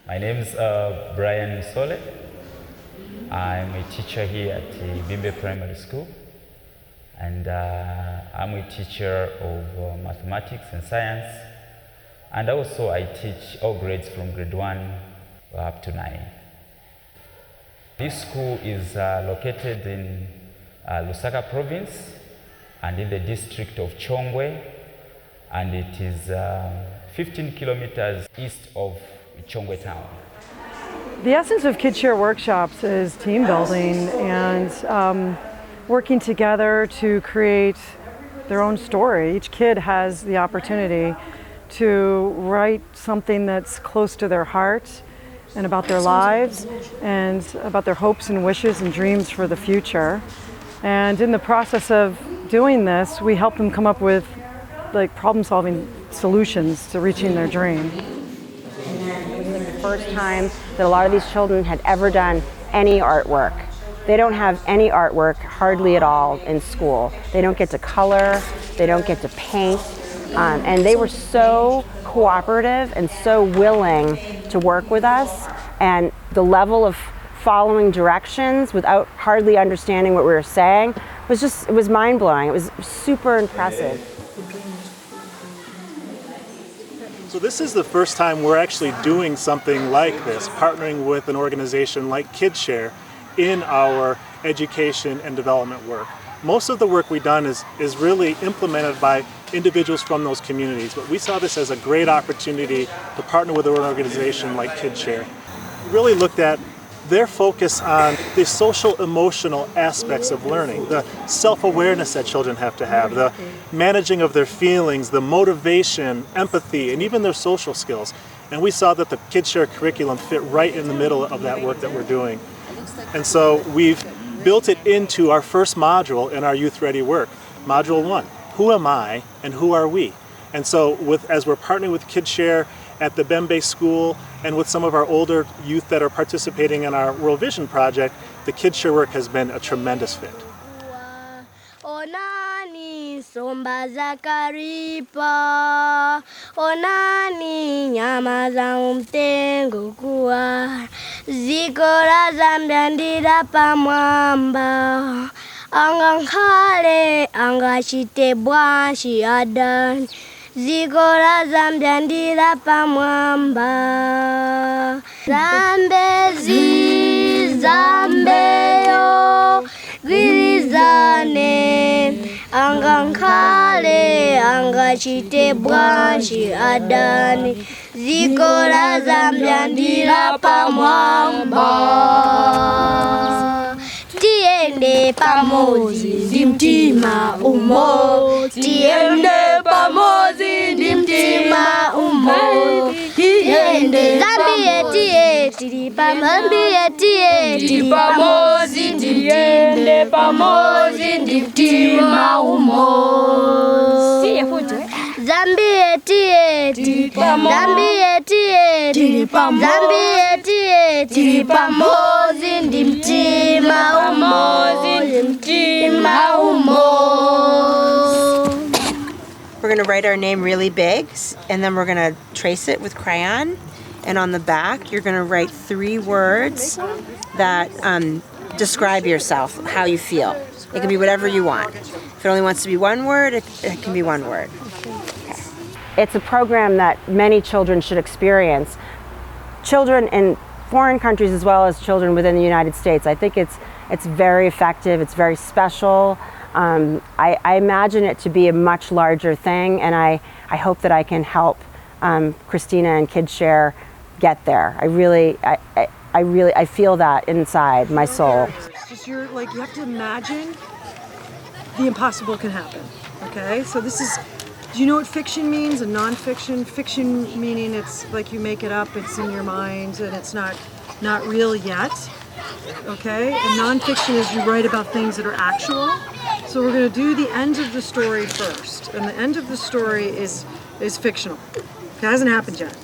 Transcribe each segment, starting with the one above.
My name is Brian Sole. I'm a teacher here at Bimbe Primary School, and I'm a teacher of mathematics and science, and also I teach all grades from grade 1 up to 9. This school is located in Lusaka province and in the district of Chongwe, and it is 15 kilometers east of Chongwe town. The essence of KidShare workshops is team building and working together to create their own story. Each kid has the opportunity to write something that's close to their heart and about their lives and about their hopes and wishes and dreams for the future. And in the process of doing this, we help them come up with problem-solving solutions to reaching their dream. It was the first time that a lot of these children had ever done any artwork. They don't have any artwork hardly at all in school. They don't get to color, they don't get to paint, and they were so cooperative and so willing to work with us, and the level of following directions without hardly understanding what we were saying it was mind-blowing. It was super impressive. So this is the first time we're actually doing something like this, partnering with an organization like KidShare in our education and development work. Most of the work we've done is really implemented by individuals from those communities, but we saw this as a great opportunity to partner with an organization like KidShare. We really looked at their focus on the social emotional aspects of learning, the self-awareness that children have to have, the managing of their feelings, the motivation, empathy, and even their social skills. And we saw that the KidShare curriculum fit right in the middle of that work that we're doing. And so we've built it into our first module in our Youth Ready work. Module 1, who am I and who are we? And so as we're partnering with KidShare at the Bembe School and with some of our older youth that are participating in our World Vision project, the KidShare work has been a tremendous fit. Onani somba za karipa, onani nyama za mtengo kuwa, ziko la Zambia ndira pa mwamba, anga nkale anga chitebwa shiadan, ziko la Zambia ndira pa mwamba, Zambezi Zambeyo Gwirizane anga nkale anga chitebwa shiadani, ziko la Zambia ndira pa mwamba, tiende pamozi ndi mtima umo, tiende pamozi ndi mtima umo, tiende Zambia tie tiri Zambia tie tiri pamozi tiende pamozi ndi mtima umo, Zambia tie tiri Zambia tie tiri Zambia tie tiri pamozi ndi mtima umo, mtima umo. We're going to write our name really big, and then we're going to trace it with crayon. And on the back, you're going to write 3 words that describe yourself, how you feel. It can be whatever you want. If it only wants to be 1 word, it can be 1 word. Okay. It's a program that many children should experience. Children in foreign countries as well as children within the United States. I think it's very effective, it's very special. I imagine it to be a much larger thing, and I hope that I can help Christina and KidShare get there. I feel that inside my soul. Just you have to imagine the impossible can happen. Okay, so this is. Do you know what fiction means and nonfiction? Fiction meaning it's like you make it up, it's in your mind, and it's not real yet. Okay, and nonfiction is you write about things that are actual. So we're going to do the end of the story first, and the end of the story is fictional. It hasn't happened yet.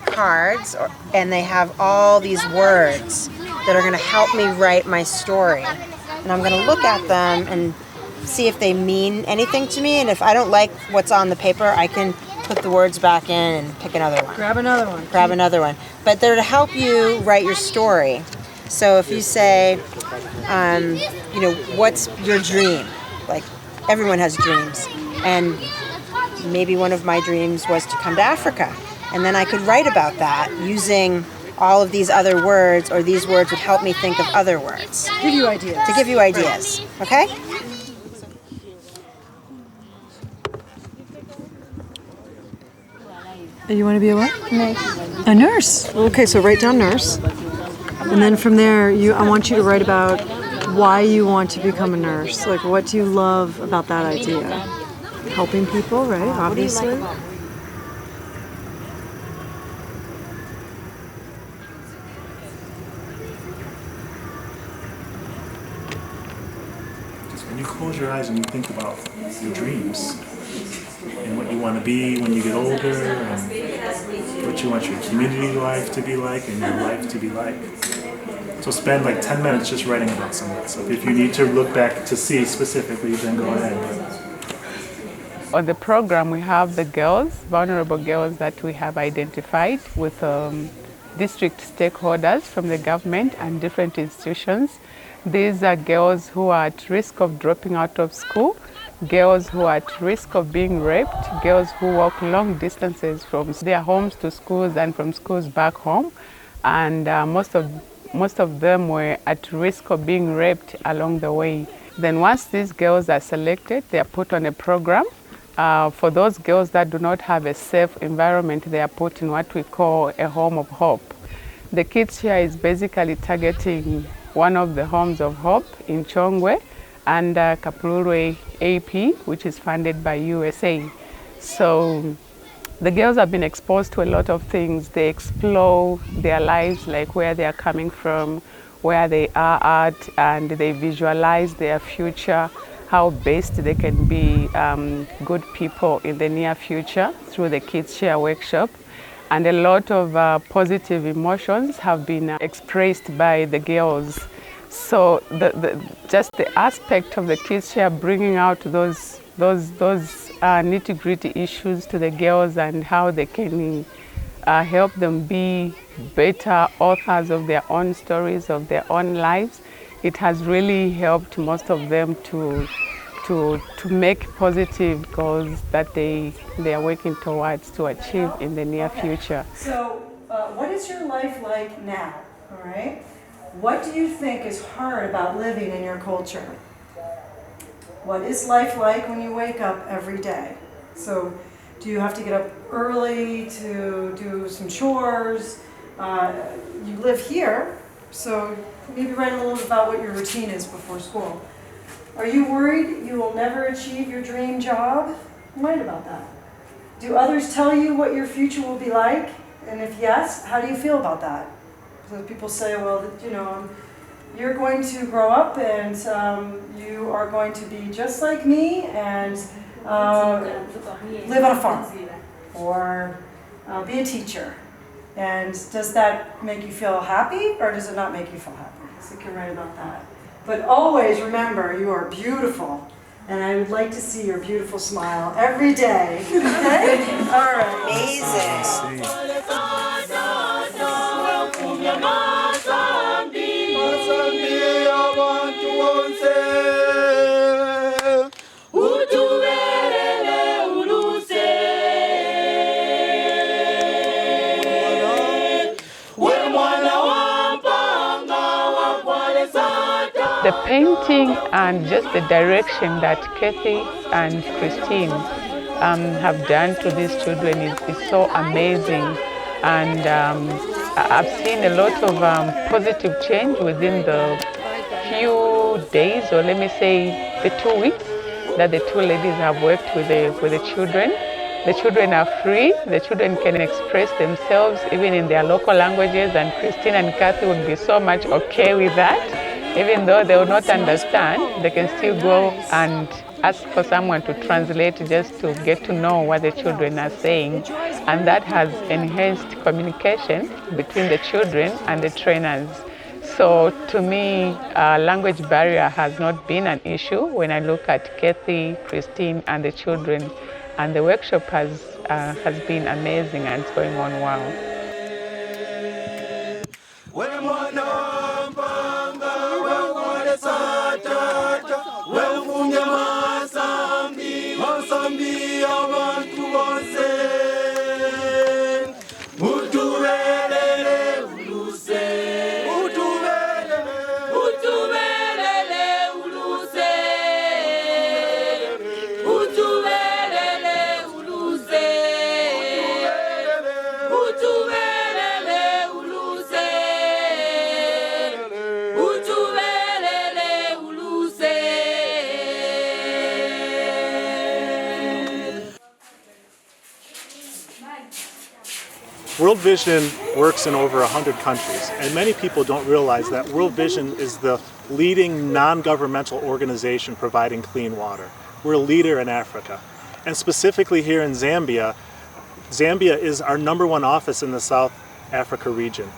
Cards, and they have all these words that are going to help me write my story. And I'm going to look at them and see if they mean anything to me, and if I don't like what's on the paper, I can put the words back in and pick another one. Grab another one. Grab another one. But they're to help you write your story. So if you say, what's your dream? Like, everyone has dreams. And maybe one of my dreams was to come to Africa. And then I could write about that using all of these other words, or these words would help me think of other words. Give you ideas. To give you ideas. Okay? You want to be a what? Nurse. A nurse. Okay, so write down nurse. And then from there, I want you to write about why you want to become a nurse. Like, what do you love about that idea? Helping people, right? Obviously. What do you like about it? When you close your eyes and you think about your dreams and what you want to be when you get older and what you want your community life to be like and your life to be like. So spend like 10 minutes just writing about some of that stuff. If you need to look back to see specifically, then go ahead. On the program, we have the girls, vulnerable girls that we have identified with district stakeholders from the government and different institutions. These are girls who are at risk of dropping out of school, girls who are at risk of being raped, girls who walk long distances from their homes to schools and from schools back home. And most of them were at risk of being raped along the way. Then once these girls are selected, they are put on a program. For those girls that do not have a safe environment, they are put in what we call a home of hope. The Kids Here is basically targeting one of the homes of hope in Chongwe and Kapulurwe AP, which is funded by USA. So the girls have been exposed to a lot of things. They explore their lives, like where they are coming from, where they are at, and they visualize their future, how best they can be good people in the near future through the Kids Share workshop. And a lot of positive emotions have been expressed by the girls. So just the aspect of the Kids Share bringing out those nitty-gritty issues to the girls and how they can help them be better authors of their own stories, of their own lives. It has really helped most of them to make positive goals that they are working towards to achieve in the near future. So, what is your life like now? All right. What do you think is hard about living in your culture? What is life like when you wake up every day? So, do you have to get up early to do some chores? You live here, so maybe write a little bit about what your routine is before school. Are you worried you will never achieve your dream job? Write about that. Do others tell you what your future will be like? And if yes, how do you feel about that? So people say, well, you're going to grow up and you are going to be just like me and live on a farm or be a teacher. And does that make you feel happy or does it not make you feel happy? So you can write about that. But always remember, you are beautiful. And I would like to see your beautiful smile every day. Okay? All right. Amazing. The painting and just the direction that Kathy and Christine have done to these children is so amazing. And I've seen a lot of positive change within the few days, or let me say the 2 weeks that the two ladies have worked with the children. The children are free, the children can express themselves even in their local languages, and Christine and Kathy would be so much okay with that. Even though they will not understand, they can still go and ask for someone to translate just to get to know what the children are saying. And that has enhanced communication between the children and the trainers. So to me, language barrier has not been an issue when I look at Kathy, Christine, and the children. And the workshop has has been amazing and it's going on well. World Vision works in over 100 countries, and many people don't realize that World Vision is the leading non-governmental organization providing clean water. We're a leader in Africa. And specifically here in Zambia, Zambia is our #1 office in the South Africa region.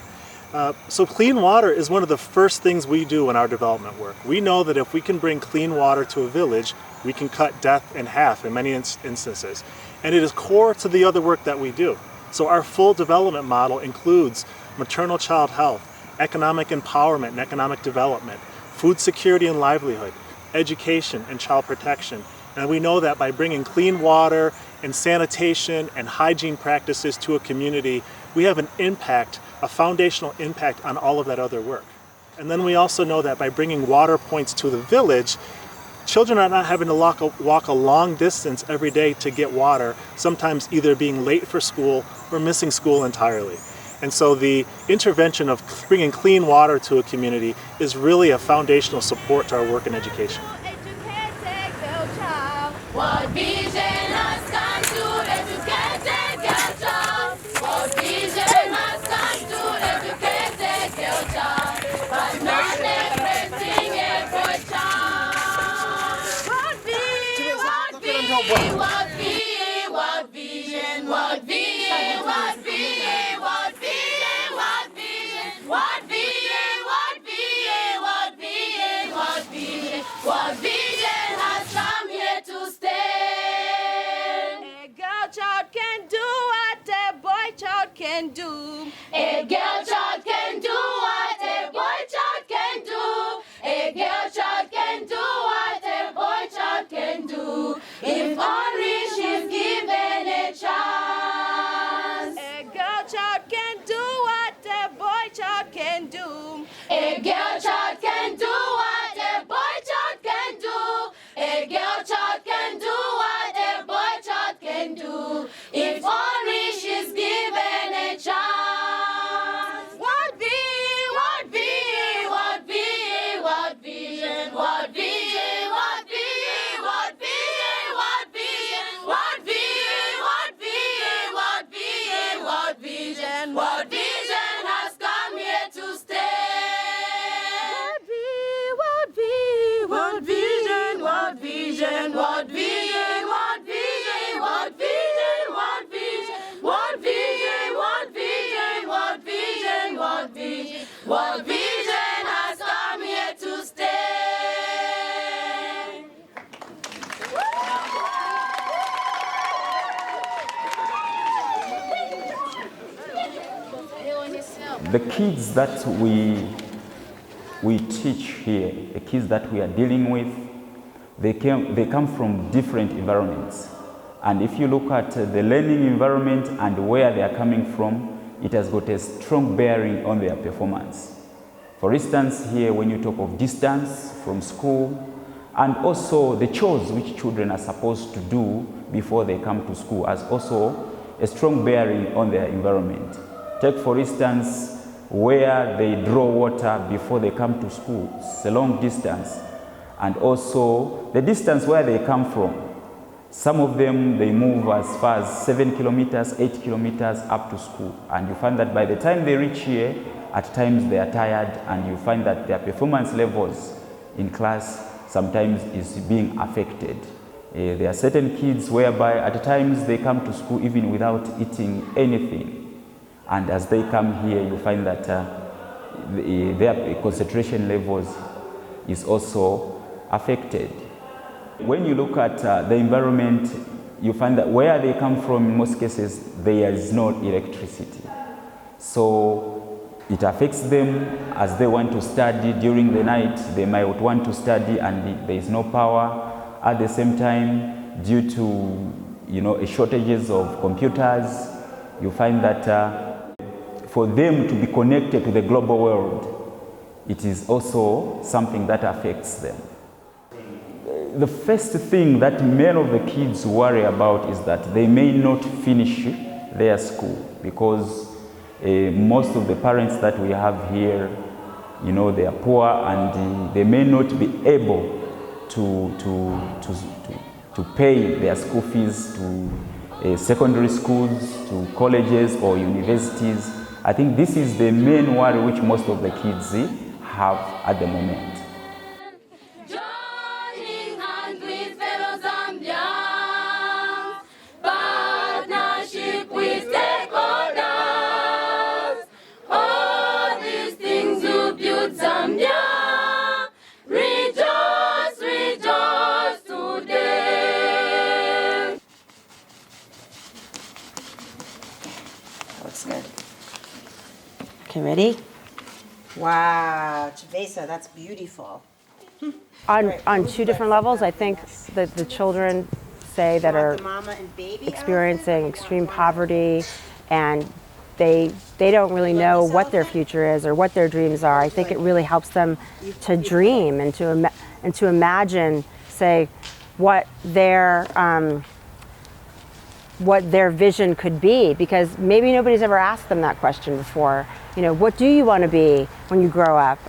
So clean water is one of the first things we do in our development work. We know that if we can bring clean water to a village, we can cut death in half in many instances. And it is core to the other work that we do. So our full development model includes maternal child health, economic empowerment and economic development, food security and livelihood, education and child protection. And we know that by bringing clean water and sanitation and hygiene practices to a community, we have an impact, a foundational impact on all of that other work. And then we also know that by bringing water points to the village, children are not having to walk a long distance every day to get water, sometimes either being late for school or missing school entirely. And so the intervention of bringing clean water to a community is really a foundational support to our work in education. World Vision has come to educate a girl child. World Vision has come to educate a girl child, but not everything every child. World Vision, World Vision, World Vision, World Vision, World Vision, World Vision, World Vision, World Vision, World Vision, World Vision, World Vision, World Vision, World Vision has come here to stay. A girl child can do what a boy child can do. A girl child can do what a boy child can do. A girl child can do what a boy child can do. If only she's given a chance. A girl child can do what a boy child can do. A girl child can do what a boy child can do. A girl child can do what a boy child can do. If only she's given a chance. What be, what be, what be, what vision, what vision, what be, what be, what vision, what vision, what vision, what vision, what vision, what vision has come here to stay. What be, what vision, what vision, what vision, what vision, what vision, what vision, what vision, what vision, what vision, what vision, what vision has come here to stay. The kids that we teach here, the kids that we are dealing with, they come from different environments. And if you look at the learning environment and where they are coming from, it has got a strong bearing on their performance. For instance, here when you talk of distance from school, and also the chores which children are supposed to do before they come to school has also a strong bearing on their environment. Take for instance, where they draw water before they come to school. It's a long distance. And also the distance where they come from. Some of them, they move as far as 7 kilometers, 8 kilometers up to school. And you find that by the time they reach here, at times they are tired, and you find that their performance levels in class sometimes is being affected. There are certain kids whereby at times they come to school even without eating anything. And as they come here, you find that their concentration levels is also affected. When you look at the environment you find that where they come from, in most cases, there is no electricity. So it affects them as they want to study during the night. They might want to study and there is no power. At the same time, due to shortages of computers, you find that for them to be connected to the global world, it is also something that affects them. The first thing that many of the kids worry about is that they may not finish their school, because most of the parents that we have here, they are poor and they may not be able to pay their school fees to secondary schools, to colleges or universities. I think this is the main worry which most of the kids have at the moment. Joining hands with fellow Zambians, partnership with stakeholders, all these things will build Zambia. Rejoice, rejoice today. That looks good. Okay, ready? Wow, Chavesa, that's beautiful. On two different levels, I think that the children say that are Mama and baby experiencing extreme poverty and they don't really know what their future is or what their dreams are. I think it really helps them to dream and to imagine, say, what their vision could be, because maybe nobody's ever asked them that question before. What do you want to be when you grow up?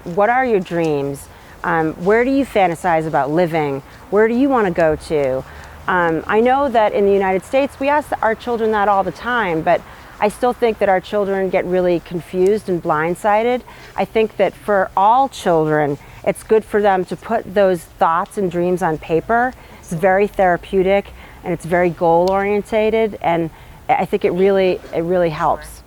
What are your dreams? Where do you fantasize about living? Where do you want to go to? I know that in the United States, we ask our children that all the time, but I still think that our children get really confused and blindsided. I think that for all children, it's good for them to put those thoughts and dreams on paper. It's very therapeutic and it's very goal orientated, and I think it really helps.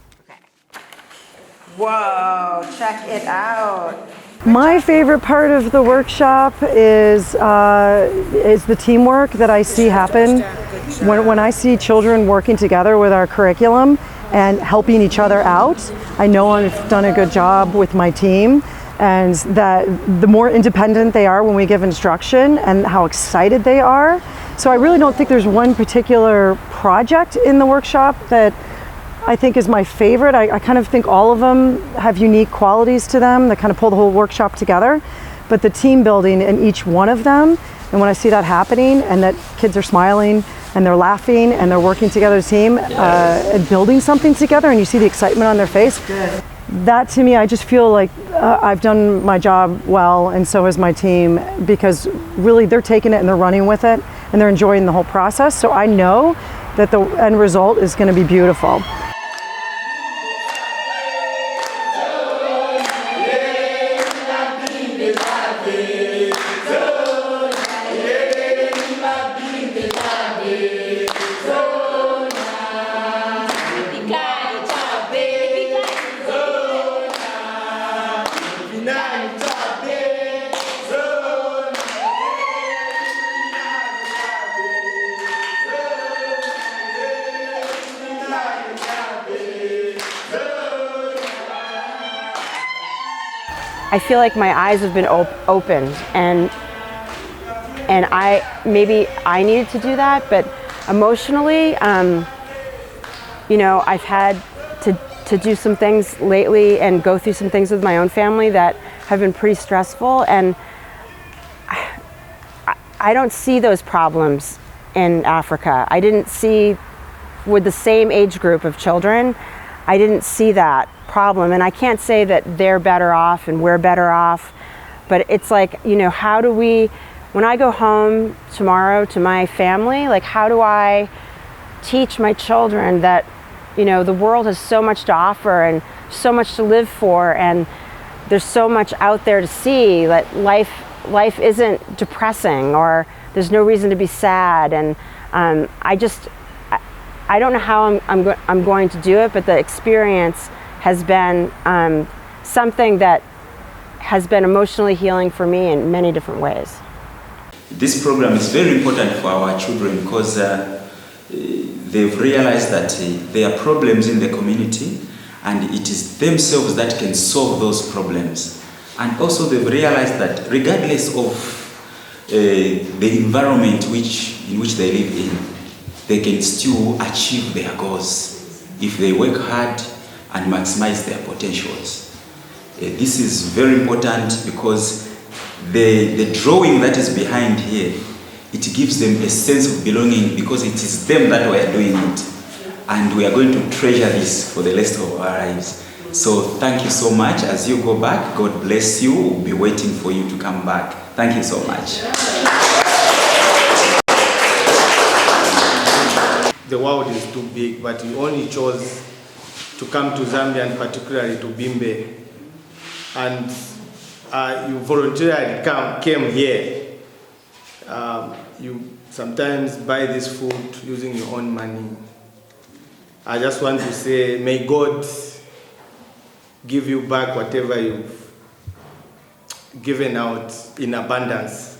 Whoa, check it out. My favorite part of the workshop is the teamwork that I see happen when I see children working together with our curriculum and helping each other out. I know I've done a good job with my team, and that the more independent they are when we give instruction and how excited they are. So I really don't think there's one particular project in the workshop that I think is my favorite. I kind of think all of them have unique qualities to them that kind of pull the whole workshop together. But the team building in each one of them, and when I see that happening and that kids are smiling and they're laughing and they're working together as a team and building something together, and you see the excitement on their face, that to me, I just feel like I've done my job well, and so has my team, because really they're taking it and they're running with it and they're enjoying the whole process. So I know that the end result is going to be beautiful. I feel like my eyes have been opened, and maybe I needed to do that, but emotionally, I've had to do some things lately and go through some things with my own family that have been pretty stressful, and I don't see those problems in Africa. I didn't see, with the same age group of children, I didn't see that problem. And I can't say that they're better off and we're better off, but it's like, how do we, when I go home tomorrow to my family, like, how do I teach my children that, the world has so much to offer and so much to live for, and there's so much out there to see, that life isn't depressing, or there's no reason to be sad. And I don't know how I'm going to do it, but the experience has been something that has been emotionally healing for me in many different ways. This program is very important for our children because they've realized that there are problems in the community and it is themselves that can solve those problems. And also they've realized that regardless of the environment in which they live in, they can still achieve their goals if they work hard and maximize their potentials. This is very important because the drawing that is behind here, it gives them a sense of belonging because it is them that were doing it. And we are going to treasure this for the rest of our lives. So thank you so much. As you go back, God bless you. We'll be waiting for you to come back. Thank you so much. The world is too big, but we only chose to come to Zambia and particularly to Bimbe. And you voluntarily came here. You sometimes buy this food using your own money. I just want to say, may God give you back whatever you've given out in abundance.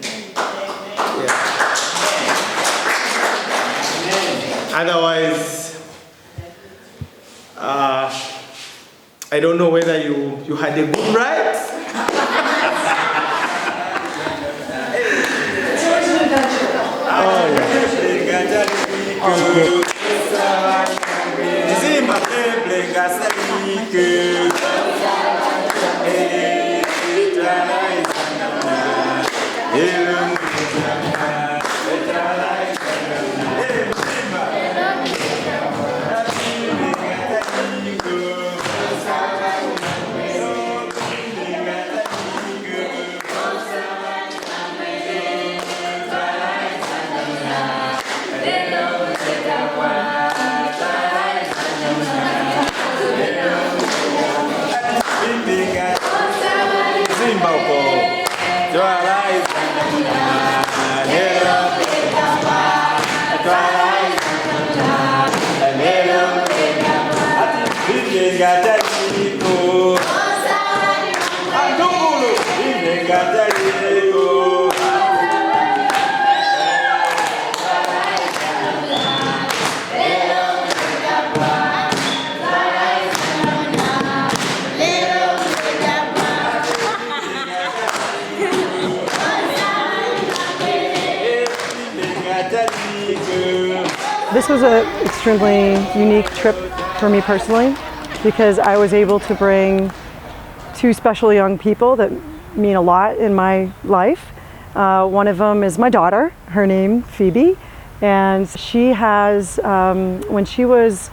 Yeah. Otherwise, I don't know whether you had a good ride. This was an extremely unique trip for me personally because I was able to bring two special young people that mean a lot in my life. One of them is my daughter, her name Phoebe, and she has, when she was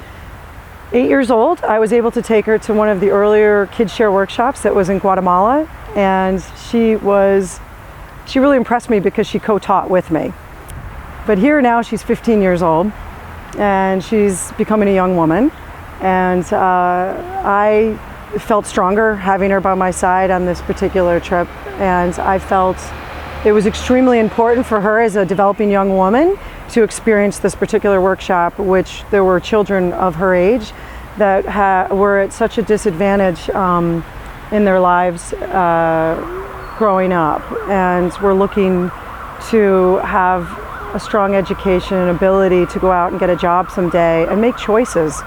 8 years old, I was able to take her to one of the earlier Kids Share workshops that was in Guatemala, and she really impressed me because she co-taught with me. But here now she's 15 years old and she's becoming a young woman, and I felt stronger having her by my side on this particular trip, and I felt it was extremely important for her as a developing young woman to experience this particular workshop, which there were children of her age that were at such a disadvantage in their lives growing up, and were looking to have a strong education and ability to go out and get a job someday and make choices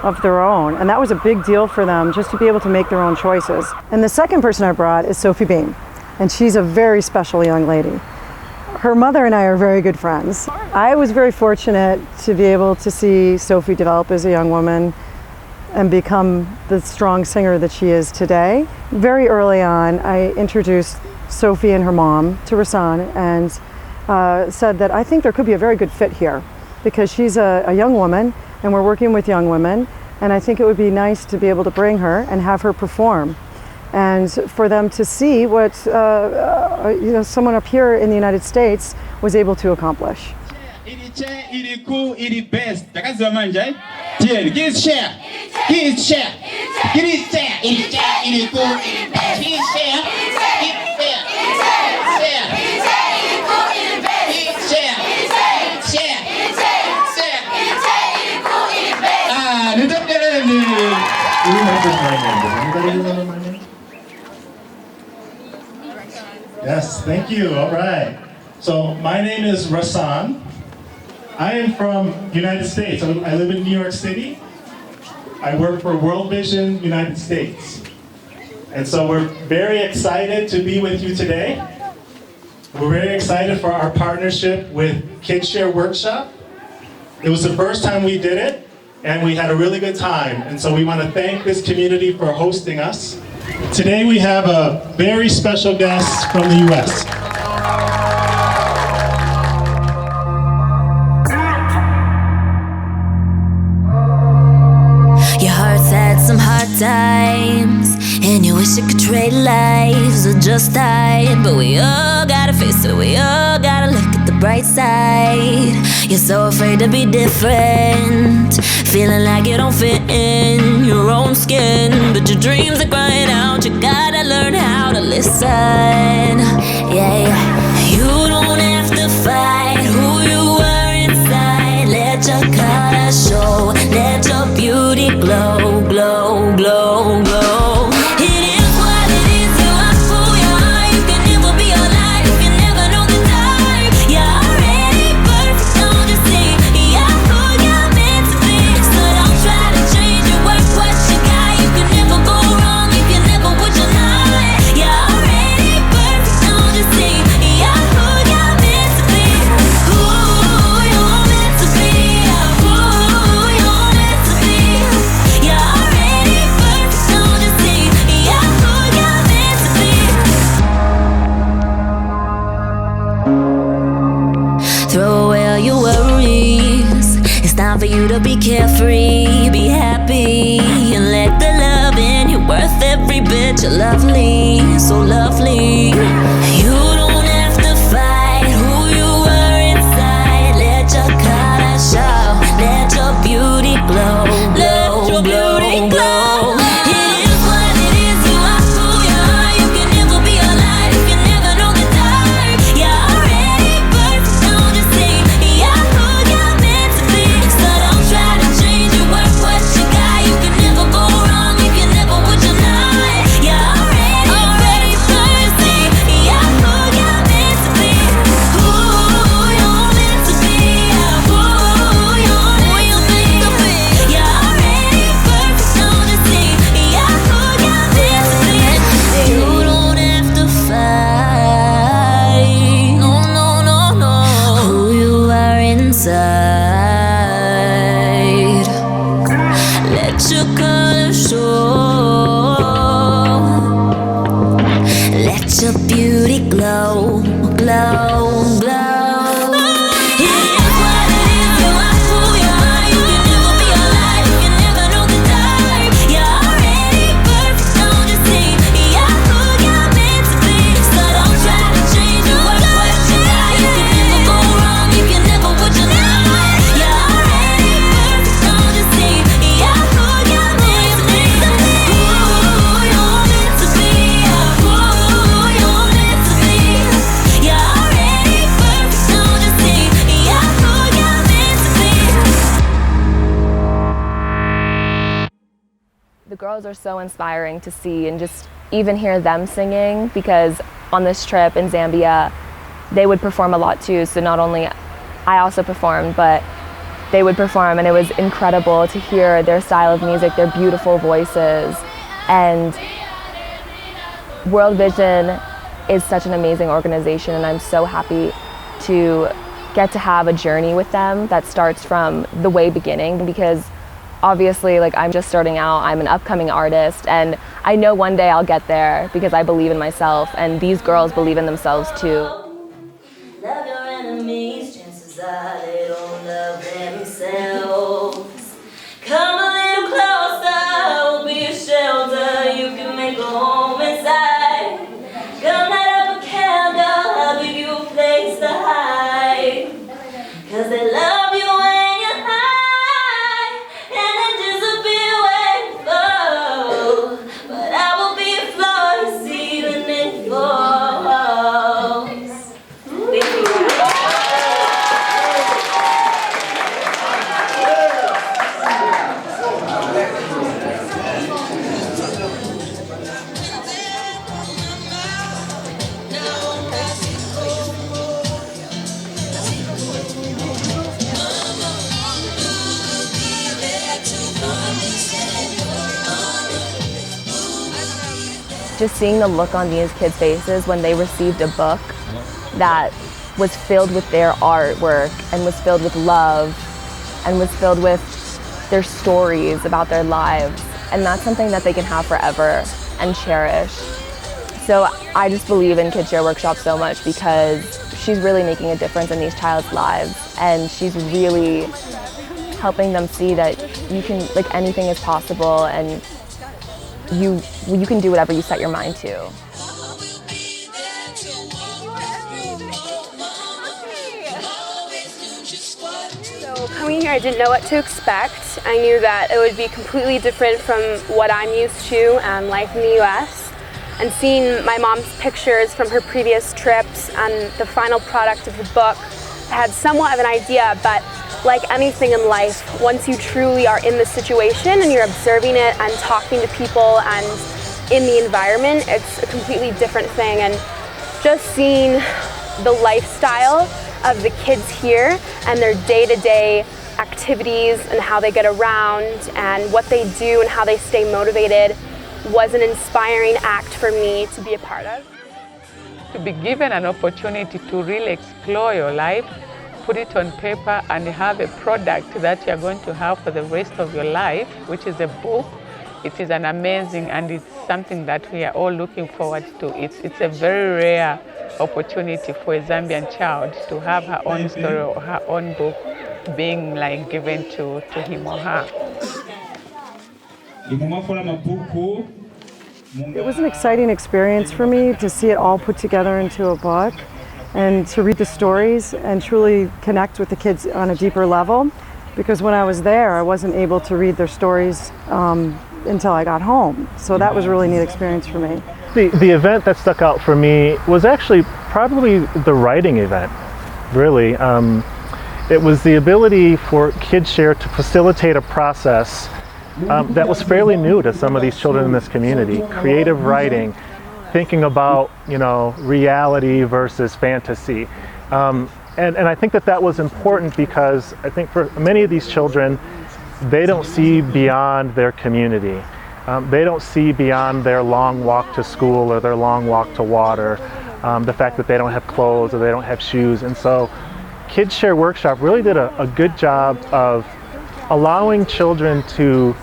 of their own. And that was a big deal for them, just to be able to make their own choices. And the second person I brought is Sophie Beam, and she's a very special young lady. Her mother and I are very good friends. I was very fortunate to be able to see Sophie develop as a young woman and become the strong singer that she is today. Very early on, I introduced Sophie and her mom to Rasan and said that I think there could be a very good fit here because she's a young woman and we're working with young women, and I think it would be nice to be able to bring her and have her perform and for them to see what someone up here in the United States was able to accomplish. Yes, thank you. All right. So my name is Rasan. I am from United States. I live in New York City. I work for World Vision United States. And so we're very excited to be with you today. We're very excited for our partnership with KidShare Workshop. It was the first time we did it, and we had a really good time. And so we want to thank this community for hosting us. Today we have a very special guest from the US. Your heart's had some hard times, and you wish it could trade lives or just die. But we all gotta face it, we all gotta look at the bright side. You're so afraid to be different, feeling like you don't fit in your own skin. But your dreams are crying out, you gotta learn how to listen. Yeah, you don't have to fight who you are inside. Let your color show, let your beauty glow, glow, glow, glow. It is what it is, you are who you are. You can never be alive if you never know the time. You're already perfect, don't you see? You're who you're meant to be. So don't try to change your work, what you got. You can never go wrong if you never what you're not. You're already perfect, don't you see? You're who you're meant to be. Who you're meant to be. Who you're meant to be. You're already perfect, don't you see? You're who you're meant to be. Throw away all your worries. It's time for you to be carefree, be happy, and let the love in you worth every bit. You're lovely, so lovely. You don't have to fight who you are inside. Let your color show, let your beauty glow, glow, glow, glow. It is what it is, you are who you are. You can never be alive if you never know the time. You're already perfect, don't you see? You're who you're meant to be. So don't try to change your work, what you got. You can never go wrong if you never what you're not. You're already perfect, you're who you're meant to be. Who you're meant to be. Who you're meant to be. You're already perfect, don't you see? You're who you're meant to be. You don't have to fight. No, no, no, no. Who you are inside. Let your color show. Let your beauty glow, glow, glow. It is what it is, you are who you are. You can never be alive if you never know the time. You're already perfect, don't you see? You're who you're meant to be. So don't try to change your work, what you got. You can never go wrong if you never what you're not. You're already perfect, don't you see? You're who you're meant to be. Who you're meant to be. Who you're meant to be. You're already perfect, don't you see? You're who you're meant to be. The girls are so inspiring to see and just even hear them singing, because on this trip in Zambia, they would perform a lot too. So not only I also performed, but they would perform, and it was incredible to hear their style of music, their beautiful voices. And World Vision is such an amazing organization, and I'm so happy to get to have a journey with them that starts from the way beginning, because obviously, like, I'm just starting out, I'm an upcoming artist, and I know one day I'll get there because I believe in myself, and these girls believe in themselves too. Love your enemies, chances are they don't love themselves. Come a little closer, we'll be a shelter, you can make a home inside. Come light up a candle, I'll give you a place to hide. Cause they love you when you're high, and then disappear when you fall. But I will be a floor, ceiling and falls. just seeing the look on these kids' faces when they received a book that was filled with their artwork and was filled with love and was filled with their stories about their lives. And that's something that they can have forever and cherish. So I just believe in Kids Share Workshop so much because she's really making a difference in these child's lives, and she's really helping them see that you can, like, anything is possible, and you can do whatever you set your mind to. So coming here, I didn't know what to expect. I knew that it would be completely different from what I'm used to and life in the US. And seeing my mom's pictures from her previous trips and the final product of the book, I had somewhat of an idea, but like anything in life, once you truly are in the situation and you're observing it and talking to people and in the environment, it's a completely different thing. And just seeing the lifestyle of the kids here and their day-to-day activities and how they get around and what they do and how they stay motivated was an inspiring act for me to be a part of. To be given an opportunity to really explore your life, put it on paper, and have a product that you're going to have for the rest of your life, which is a book. It is an amazing, and it's something that we are all looking forward to. It's a very rare opportunity for a Zambian child to have her own story or her own book being like given to him or her. It was an exciting experience for me to see it all put together into a book and to read the stories and truly connect with the kids on a deeper level, because when I was there I wasn't able to read their stories until I got home. So that was a really neat experience for me. The event that stuck out for me was actually probably the writing event, really. It was the ability for Kids Share to facilitate a process that was fairly new to some of these children in this community. Creative writing, thinking about, reality versus fantasy. And I think that was important because I think for many of these children, they don't see beyond their community. They don't see beyond their long walk to school or their long walk to water, the fact that they don't have clothes or they don't have shoes. And so Kids Share Workshop really did a good job of allowing children to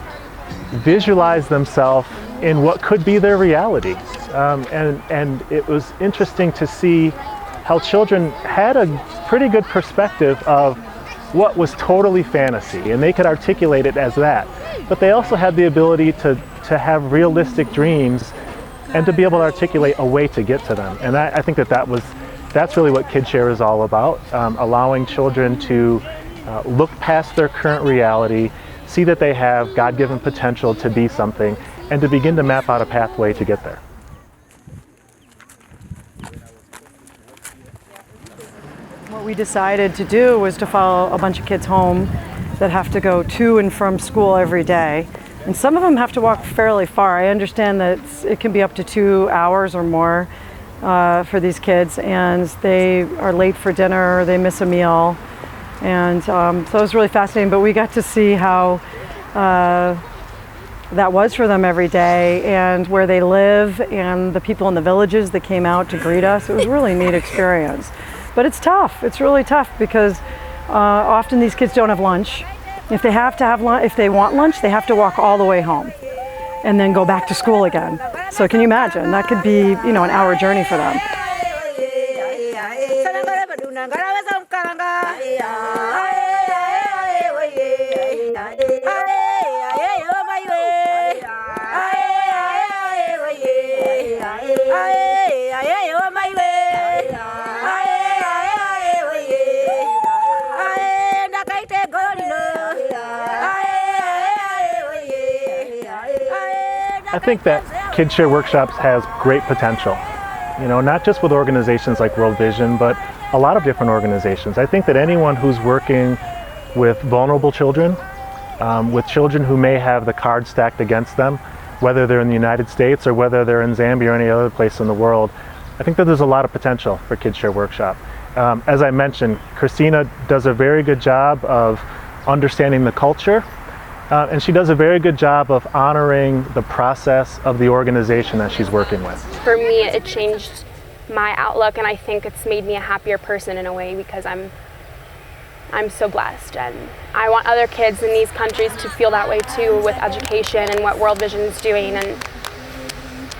visualize themselves in what could be their reality. And it was interesting to see how children had a pretty good perspective of what was totally fantasy, and they could articulate it as that. But they also had the ability to have realistic dreams and to be able to articulate a way to get to them. And I think that's really what Kids Share is all about, allowing children to look past their current reality, see that they have God-given potential to be something, and to begin to map out a pathway to get there. What we decided to do was to follow a bunch of kids home that have to go to and from school every day. And some of them have to walk fairly far. I understand that it can be up to 2 hours or more for these kids, and they are late for dinner, they miss a meal. And so it was really fascinating, but we got to see how that was for them every day and where they live and the people in the villages that came out to greet us. It was a really neat experience. But it's tough. It's really tough because often these kids don't have lunch. If they have to have lunch, if they want lunch, they have to walk all the way home and then go back to school again. So can you imagine? That could be, an hour journey for them. I think that Kids Share Workshops has great potential, not just with organizations like World Vision, but a lot of different organizations. I think that anyone who's working with vulnerable children, with children who may have the cards stacked against them, whether they're in the United States or whether they're in Zambia or any other place in the world, I think that there's a lot of potential for Kids Share Workshop. As I mentioned, Christina does a very good job of understanding the culture and she does a very good job of honoring the process of the organization that she's working with. For me, it changed my outlook, and I think it's made me a happier person in a way because I'm so blessed, and I want other kids in these countries to feel that way too with education and what World Vision is doing, and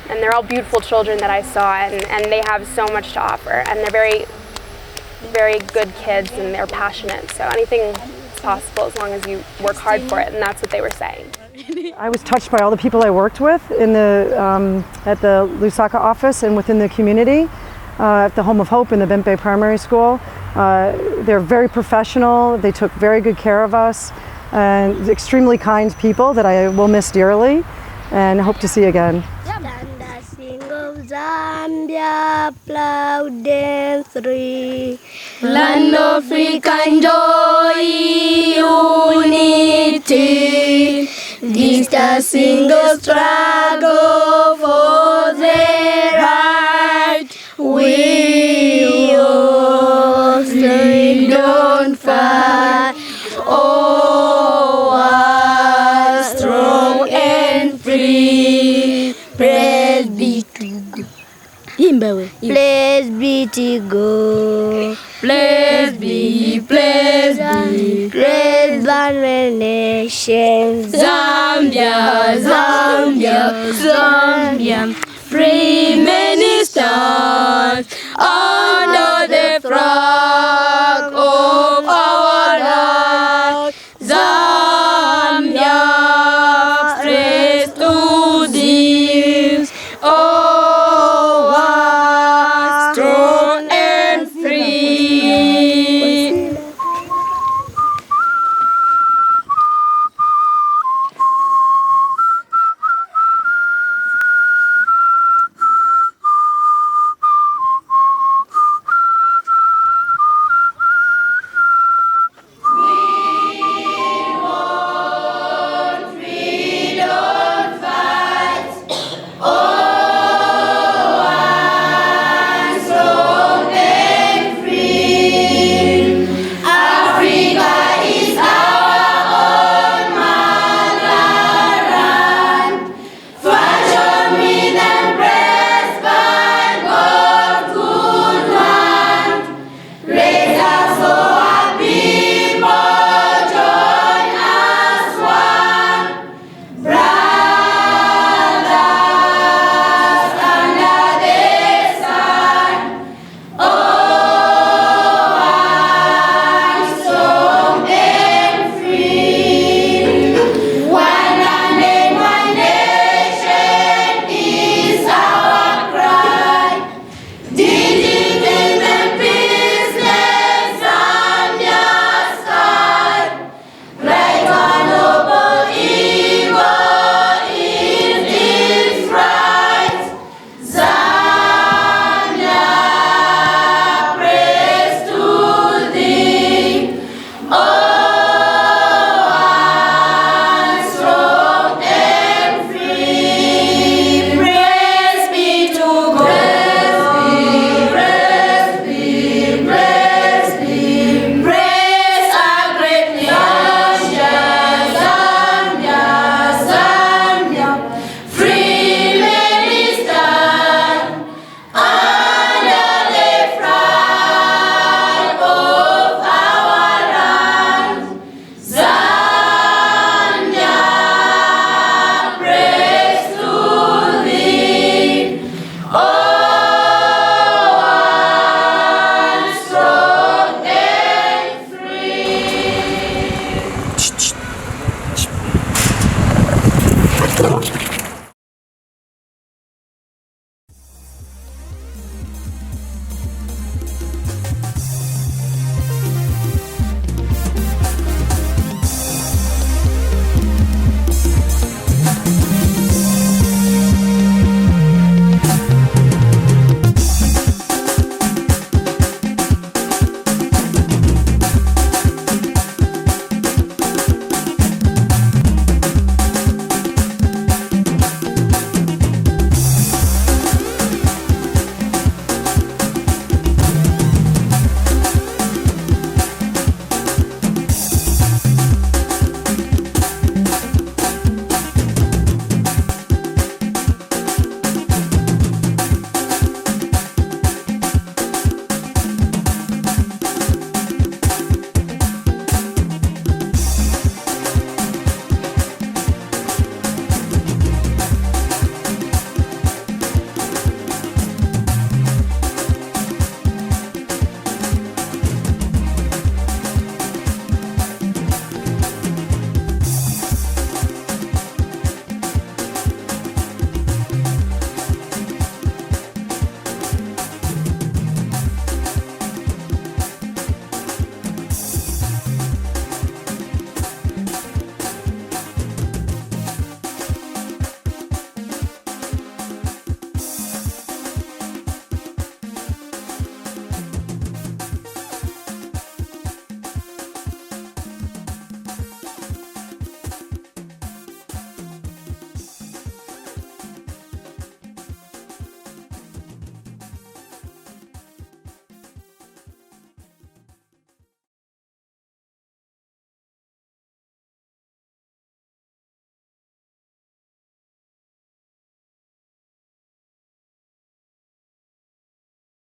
they're all beautiful children that I saw, and they have so much to offer, and they're very, very good kids, and they're passionate, so anything is possible as long as you work hard for it, and that's what they were saying. I was touched by all the people I worked with in at the Lusaka office and within the community, at the Home of Hope in the Bimpe Primary School. They're very professional, they took very good care of us, and extremely kind people that I will miss dearly and hope to see again. Zambia, proud and free, land of freedom, joy, unity. This the single struggle for their right. We all don't fight. Oh, are strong and free. Praise be to God. Praise be to God. Praise be, praise one nation. Zambia, Zambia, Zambia. Free ministers under the flag of